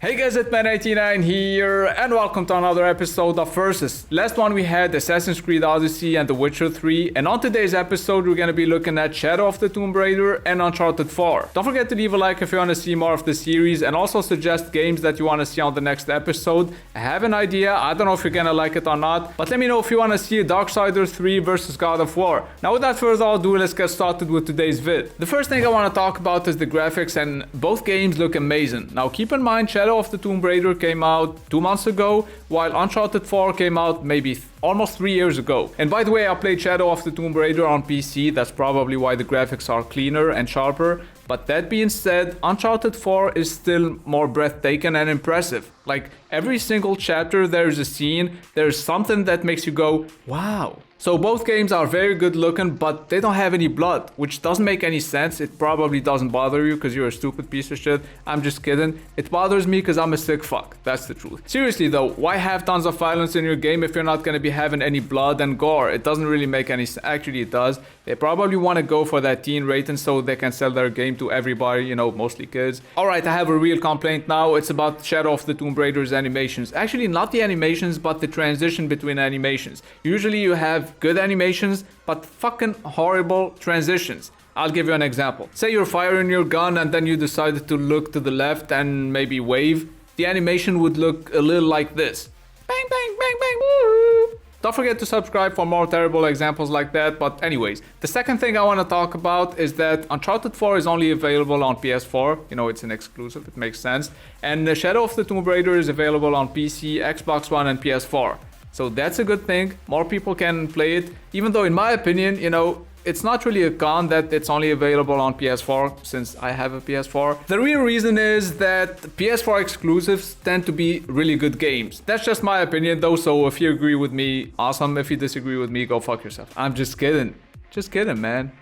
Hey guys, it's Man99 here, and welcome to another episode of Versus. Last one we had Assassin's Creed Odyssey and The Witcher 3, and on today's episode we're gonna be looking at Shadow of the Tomb Raider and Uncharted 4. Don't forget to leave a like if you wanna see more of the series, and also suggest games that you wanna see on the next episode. I have an idea, I don't know if you're gonna like it or not, but let me know if you wanna see Darksiders 3 versus God of War. Now without further ado, let's get started with today's vid. The first thing I wanna talk about is the graphics, and both games look amazing. Now keep in mind, Shadow of the Tomb Raider came out 2 months ago, while Uncharted 4 came out maybe almost 3 years ago. And by the way, I played Shadow of the Tomb Raider on PC, that's probably why the graphics are cleaner and sharper. But that being said, Uncharted 4 is still more breathtaking and impressive. Like, every single chapter there's a scene, there's something that makes you go, wow. So both games are very good looking, but they don't have any blood, which doesn't make any sense. It probably doesn't bother you because you're a stupid piece of shit. I'm just kidding. It bothers me because I'm a sick fuck. That's the truth. Seriously though, why have tons of violence in your game if you're not going to be having any blood and gore? It doesn't really make any sense. Actually, it does. They probably want to go for that teen rating so they can sell their game to everybody, you know, mostly kids. Alright, I have a real complaint now. It's about Shadow of the Tomb Raider's animations. Actually, not the animations, but the transition between animations. Usually you have good animations, but fucking horrible transitions. I'll give you an example. Say you're firing your gun and then you decided to look to the left and maybe wave. The animation would look a little like this. Bang, bang, bang, bang, woo. Don't forget to subscribe for more terrible examples like that. But anyways, the second thing I want to talk about is that Uncharted 4 is only available on PS4. You know, it's an exclusive, it makes sense. And the Shadow of the Tomb Raider is available on PC, Xbox One, and PS4. So that's a good thing. More people can play it. Even though in my opinion, you know, it's not really a con that it's only available on PS4 since I have a PS4. The real reason is that PS4 exclusives tend to be really good games. That's just my opinion though, so if you agree with me, awesome. If you disagree with me, go fuck yourself. I'm just kidding. Just kidding, man.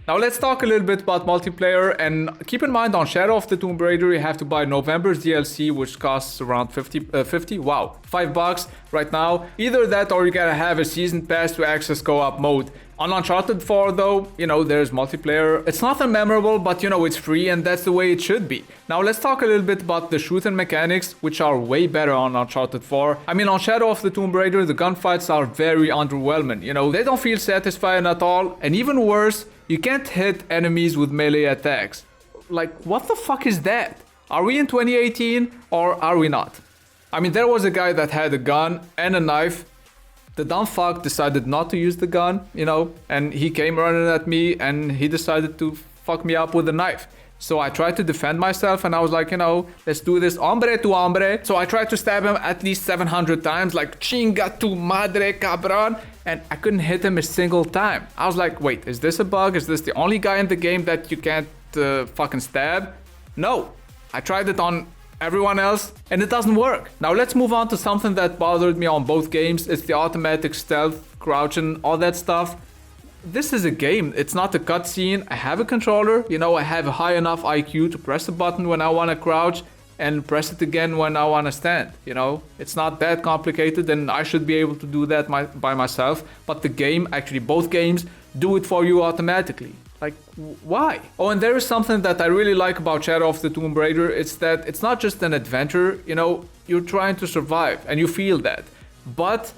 Now let's talk a little bit about multiplayer, and keep in mind on Shadow of the Tomb Raider you have to buy November's DLC, which costs around $5 right now. Either that or you gotta have a season pass to access co-op mode. On Uncharted 4 though, you know, there's multiplayer. It's nothing memorable, but you know, it's free and that's the way it should be. Now let's talk a little bit about the shooting mechanics, which are way better on Uncharted 4. I mean, on Shadow of the Tomb Raider, the gunfights are very underwhelming. You know, they don't feel satisfying at all, and even worse, you can't hit enemies with melee attacks. Like, what the fuck is that? Are we in 2018 or are we not? I mean, there was a guy that had a gun and a knife. The dumb fuck decided not to use the gun, you know, and he came running at me and he decided to fuck me up with a knife. So I tried to defend myself and I was like, you know, let's do this hombre to hombre. So I tried to stab him at least 700 times, like chinga tu madre cabron, and I couldn't hit him a single time. I was like, wait, is this a bug? Is this the only guy in the game that you can't fucking stab? No, I tried it on everyone else and it doesn't work. Now let's move on to something that bothered me on both games. It's the automatic stealth, crouching, all that stuff. This is a game, it's not a cutscene. I have a controller, you know, I have a high enough IQ to press the button when I want to crouch and press it again when I want to stand, you know. It's not that complicated and I should be able to do that by myself. But the game, actually both games, do it for you automatically. Like, why? Oh, and there is something that I really like about Shadow of the Tomb Raider. It's that it's not just an adventure, you know, you're trying to survive and you feel that. But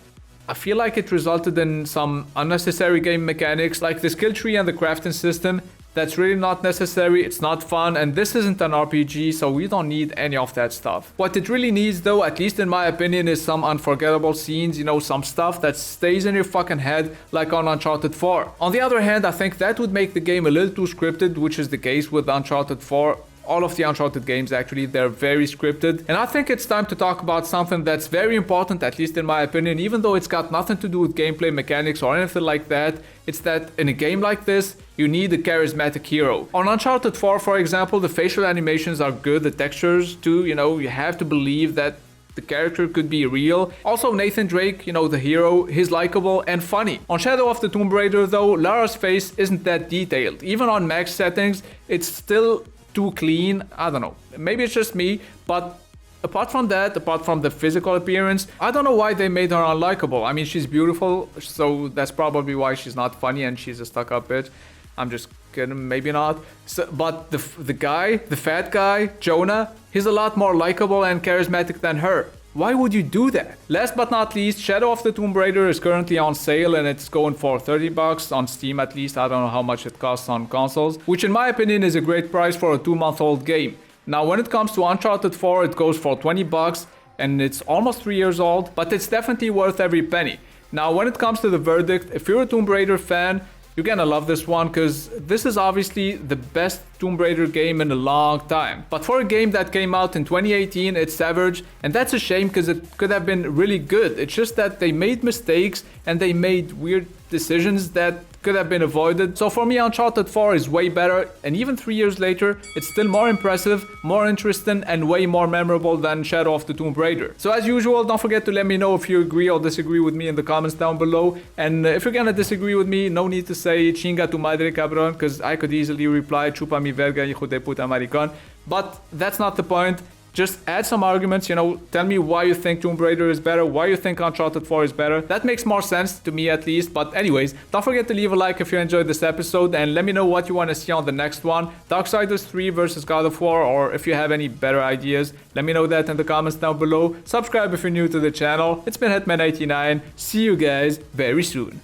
I feel like it resulted in some unnecessary game mechanics, like the skill tree and the crafting system. That's really not necessary, it's not fun, and this isn't an RPG, so we don't need any of that stuff. What it really needs though, at least in my opinion, is some unforgettable scenes, you know, some stuff that stays in your fucking head, like on Uncharted 4. On the other hand, I think that would make the game a little too scripted, which is the case with Uncharted 4. All of the Uncharted games, actually, they're very scripted. And I think it's time to talk about something that's very important, at least in my opinion, even though it's got nothing to do with gameplay mechanics or anything like that. It's that in a game like this, you need a charismatic hero. On Uncharted 4, for example, the facial animations are good, the textures too, you know, you have to believe that the character could be real. Also, Nathan Drake, you know, the hero, he's likable and funny. On Shadow of the Tomb Raider though, Lara's face isn't that detailed. Even on max settings, it's still too clean. I don't know, maybe it's just me, but apart from that, apart from the physical appearance, I don't know why they made her unlikable. I mean, she's beautiful, so that's probably why she's not funny and she's a stuck-up bitch. I'm just maybe not. So, but the guy, the fat guy, Jonah, he's a lot more likable and charismatic than her. Why would you do that? Last but not least, Shadow of the Tomb Raider is currently on sale and it's going for $30 on Steam at least. I don't know how much it costs on consoles, which in my opinion is a great price for a 2-month-old game. Now when it comes to Uncharted 4, it goes for $20 and it's almost 3 years old, but it's definitely worth every penny. Now when it comes to the verdict, if you're a Tomb Raider fan, you're gonna love this one because this is obviously the best Tomb Raider game in a long time. But for a game that came out in 2018, it's average, and that's a shame because it could have been really good. It's just that they made mistakes and they made weird decisions that could have been avoided. So for me, Uncharted 4 is way better, and even 3 years later, it's still more impressive, more interesting, and way more memorable than Shadow of the Tomb Raider. So as usual, don't forget to let me know if you agree or disagree with me in the comments down below. And if you're gonna disagree with me, no need to say chinga tu madre cabron, because I could easily reply chupa mi verga hijo de puta maricon. But that's not the point. Just add some arguments, you know, tell me why you think Tomb Raider is better, why you think Uncharted 4 is better. That makes more sense to me at least. But anyways, don't forget to leave a like if you enjoyed this episode and let me know what you want to see on the next one. Darksiders 3 versus God of War, or if you have any better ideas, let me know that in the comments down below. Subscribe if you're new to the channel. It's been Hitman89. See you guys very soon.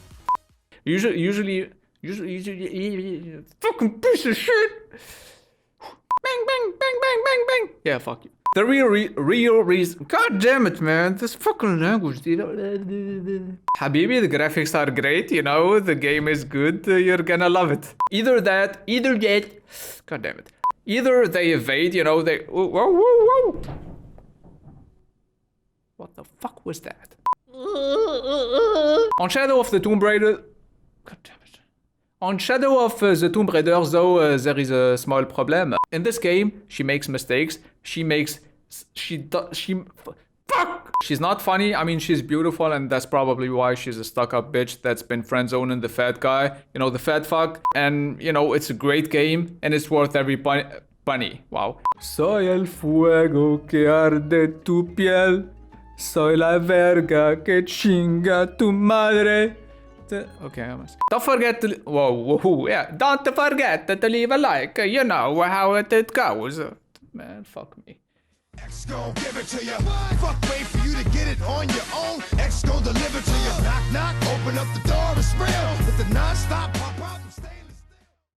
Usually, fucking piece of shit. Bang, bang, bang, bang, bang, bang. Yeah, fuck you. The real reason. God damn it, man. This fucking language. Habibi, the graphics are great, you know. The game is good. You're gonna love it. Either that. God damn it. Either they evade, you know, they. Whoa, whoa, whoa. What the fuck was that? On Shadow of the Tomb Raider. God damn it. On Shadow of the Tomb Raider, though, there is a small problem. In this game, she makes mistakes. Fuck! She's not funny. I mean, she's beautiful, and that's probably why she's a stuck-up bitch that's been friend-zoning the fat guy. You know, the fat fuck. And, you know, it's a great game, and it's worth every penny. Wow. Soy el fuego que arde tu piel. Soy la verga que chinga tu madre. Okay, almost. Don't forget to whoa, yeah. Don't forget to leave a like. You know how it goes. Man, fuck me. X gon' give it to you. Fuck, wait for you to get it on your own. X gon' deliver to you. Knock, knock, open up the door, it's real. With the non-stop.